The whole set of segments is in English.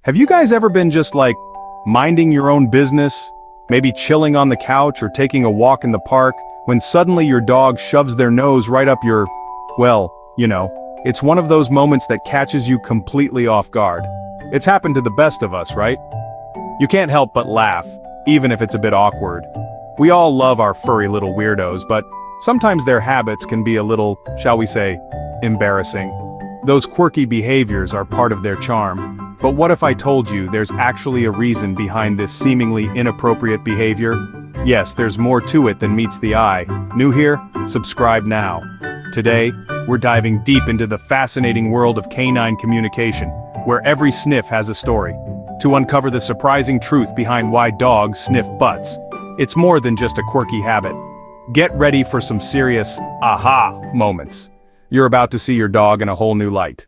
Have you guys ever been just like minding your own business, maybe chilling on the couch or taking a walk in the park, when suddenly your dog shoves their nose right up your, well, it's one of those moments that catches you completely off guard. It's happened to the best of us, right? You can't help but laugh, even if it's a bit awkward. We all love our furry little weirdos, but sometimes their habits can be a little, shall we say, embarrassing. Those quirky behaviors are part of their charm. But what if I told you there's actually a reason behind this seemingly inappropriate behavior? Yes, there's more to it than meets the eye. New here? Subscribe now. Today, we're diving deep into the fascinating world of canine communication, where every sniff has a story. To uncover the surprising truth behind why dogs sniff butts. It's more than just a quirky habit. Get ready for some serious aha moments. You're about to see your dog in a whole new light.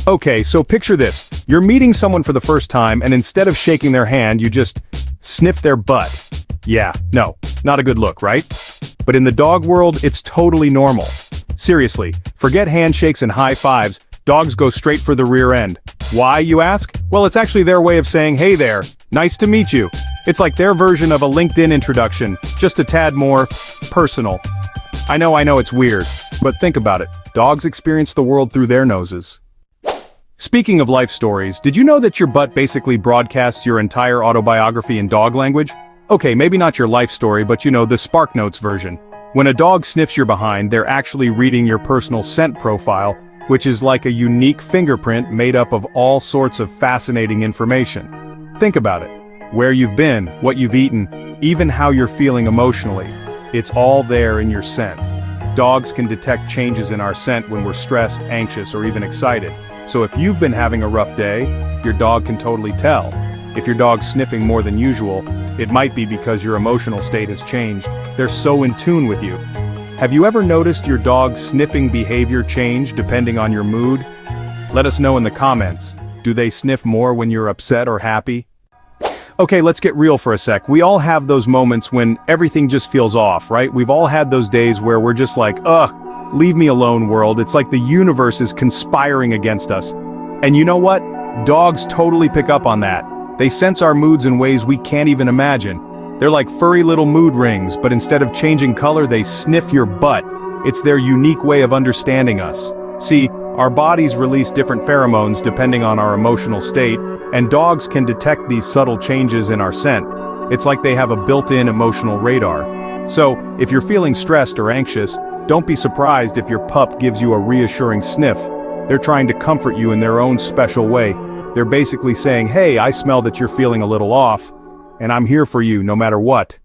Okay, so picture this. You're meeting someone for the first time, and instead of shaking their hand, you just sniff their butt. Yeah, no, not a good look, right? But in the dog world, it's totally normal. Seriously, forget handshakes and high fives, dogs go straight for the rear end. Why, you ask? Well, it's actually their way of saying, hey there, nice to meet you. It's like their version of a LinkedIn introduction, just a tad more personal. I know it's weird, but think about it. Dogs experience the world through their noses. Speaking of life stories, did you know that your butt basically broadcasts your entire autobiography in dog language? Okay, maybe not your life story, but the Spark Notes version. When a dog sniffs your behind, they're actually reading your personal scent profile, which is like a unique fingerprint made up of all sorts of fascinating information. Think about it. Where you've been, what you've eaten, even how you're feeling emotionally. It's all there in your scent. Dogs can detect changes in our scent when we're stressed, anxious, or even excited. So if you've been having a rough day, your dog can totally tell. If your dog's sniffing more than usual, it might be because your emotional state has changed. They're so in tune with you. Have you ever noticed your dog's sniffing behavior change depending on your mood? Let us know in the comments. Do they sniff more when you're upset or happy? Okay, let's get real for a sec. We all have those moments when everything just feels off, right? We've all had those days where we're just like, ugh, leave me alone, world. It's like the universe is conspiring against us. And you know what? Dogs totally pick up on that. They sense our moods in ways we can't even imagine. They're like furry little mood rings, but instead of changing color, they sniff your butt. It's their unique way of understanding us. See, our bodies release different pheromones depending on our emotional state, and dogs can detect these subtle changes in our scent. It's like they have a built-in emotional radar. So, if you're feeling stressed or anxious, don't be surprised if your pup gives you a reassuring sniff. They're trying to comfort you in their own special way. They're basically saying, hey, I smell that you're feeling a little off, and I'm here for you no matter what.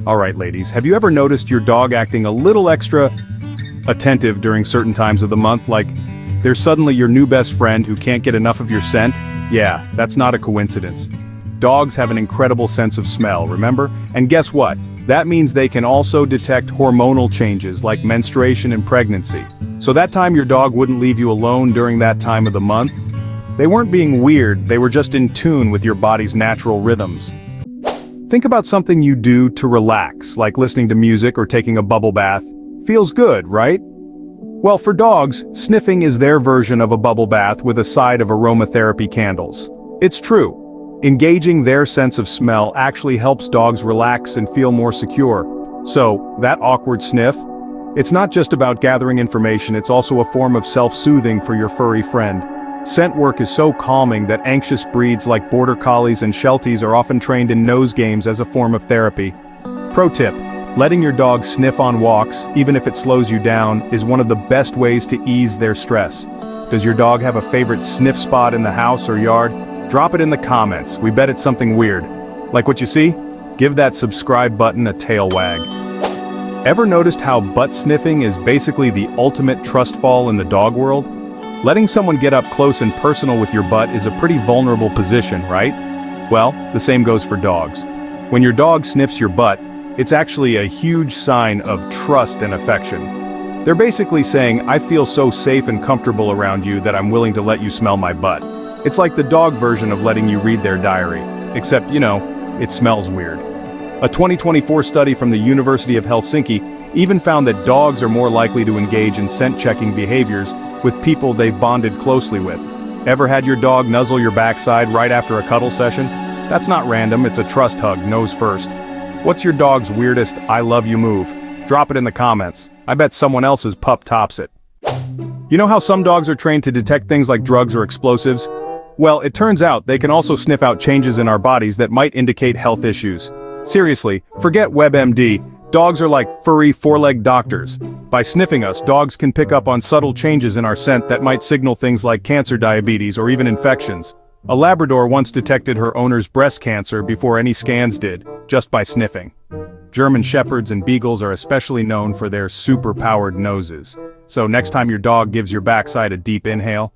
Alright ladies, have you ever noticed your dog acting a little extra attentive during certain times of the month, like they're suddenly your new best friend who can't get enough of your scent? Yeah, that's not a coincidence. Dogs have an incredible sense of smell, remember? And guess what? That means they can also detect hormonal changes like menstruation and pregnancy. So that time your dog wouldn't leave you alone during that time of the month? They weren't being weird, they were just in tune with your body's natural rhythms. Think about something you do to relax, like listening to music or taking a bubble bath. Feels good, right? Well, for dogs, sniffing is their version of a bubble bath with a side of aromatherapy candles. It's true. Engaging their sense of smell actually helps dogs relax and feel more secure. So, that awkward sniff? It's not just about gathering information, it's also a form of self-soothing for your furry friend. Scent work is so calming that anxious breeds like Border Collies and Shelties are often trained in nose games as a form of therapy. Pro tip: letting your dog sniff on walks, even if it slows you down, is one of the best ways to ease their stress. Does your dog have a favorite sniff spot in the house or yard? Drop it in the comments, we bet it's something weird. Like what you see? Give that subscribe button a tail wag. Ever noticed how butt sniffing is basically the ultimate trust fall in the dog world? Letting someone get up close and personal with your butt is a pretty vulnerable position, right? Well, the same goes for dogs. When your dog sniffs your butt, it's actually a huge sign of trust and affection. They're basically saying, I feel so safe and comfortable around you that I'm willing to let you smell my butt. It's like the dog version of letting you read their diary, except, it smells weird. A 2024 study from the University of Helsinki even found that dogs are more likely to engage in scent-checking behaviors with people they've bonded closely with. Ever had your dog nuzzle your backside right after a cuddle session? That's not random, it's a trust hug, nose first. What's your dog's weirdest I love you move? Drop it in the comments. I bet someone else's pup tops it. You know how some dogs are trained to detect things like drugs or explosives? Well, it turns out they can also sniff out changes in our bodies that might indicate health issues. Seriously, forget WebMD, dogs are like furry four-legged doctors. By sniffing us, dogs can pick up on subtle changes in our scent that might signal things like cancer, diabetes, or even infections. A Labrador once detected her owner's breast cancer before any scans did, just by sniffing. German Shepherds and Beagles are especially known for their super-powered noses. So next time your dog gives your backside a deep inhale,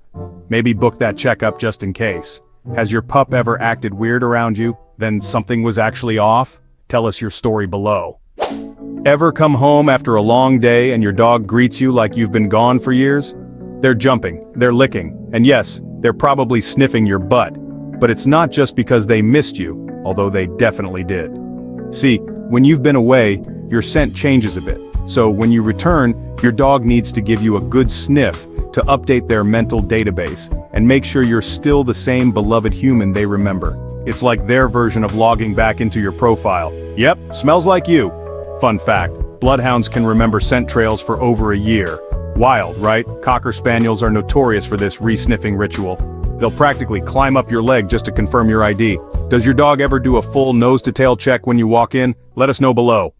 maybe book that checkup just in case. Has your pup ever acted weird around you? Then something was actually off? Tell us your story below. Ever come home after a long day and your dog greets you like you've been gone for years? They're jumping, they're licking, and yes, they're probably sniffing your butt. But it's not just because they missed you, although they definitely did. See, when you've been away, your scent changes a bit. So when you return, your dog needs to give you a good sniff to update their mental database and make sure you're still the same beloved human they remember. It's like their version of logging back into your profile. Yep, smells like you. Fun fact, bloodhounds can remember scent trails for over a year. Wild, right? Cocker spaniels are notorious for this re-sniffing ritual. They'll practically climb up your leg just to confirm your ID. Does your dog ever do a full nose-to-tail check when you walk in? Let us know below.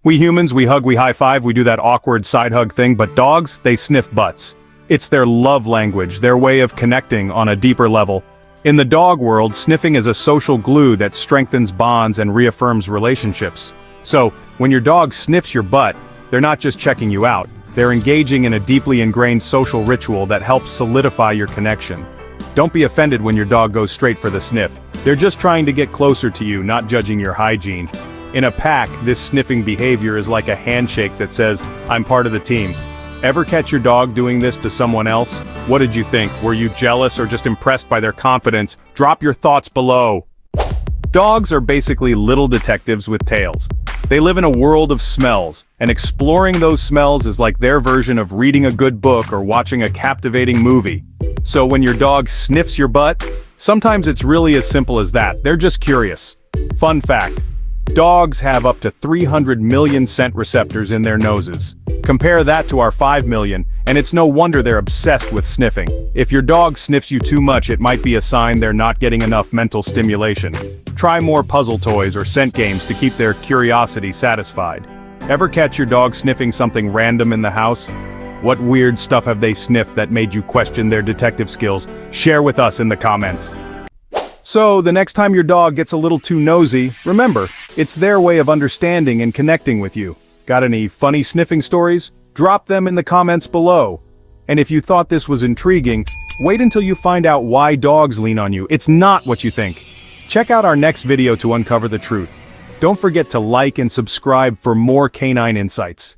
We humans, we hug, we high-five, we do that awkward side hug thing, but dogs, they sniff butts. It's their love language, their way of connecting on a deeper level. In the dog world, sniffing is a social glue that strengthens bonds and reaffirms relationships. So, when your dog sniffs your butt, they're not just checking you out, they're engaging in a deeply ingrained social ritual that helps solidify your connection. Don't be offended when your dog goes straight for the sniff. They're just trying to get closer to you, not judging your hygiene. In a pack, this sniffing behavior is like a handshake that says, I'm part of the team. Ever catch your dog doing this to someone else? What did you think? Were you jealous or just impressed by their confidence? Drop your thoughts below. Dogs are basically little detectives with tails. They live in a world of smells, and exploring those smells is like their version of reading a good book or watching a captivating movie. So when your dog sniffs your butt, sometimes it's really as simple as that. They're just curious. Fun fact, dogs have up to 300 million scent receptors in their noses. Compare that to our 5 million, and it's no wonder they're obsessed with sniffing. If your dog sniffs you too much, it might be a sign they're not getting enough mental stimulation. Try more puzzle toys or scent games to keep their curiosity satisfied. Ever catch your dog sniffing something random in the house? What weird stuff have they sniffed that made you question their detective skills? Share with us in the comments. So, the next time your dog gets a little too nosy, remember, it's their way of understanding and connecting with you. Got any funny sniffing stories? Drop them in the comments below. And if you thought this was intriguing, wait until you find out why dogs lean on you. It's not what you think. Check out our next video to uncover the truth. Don't forget to like and subscribe for more canine insights.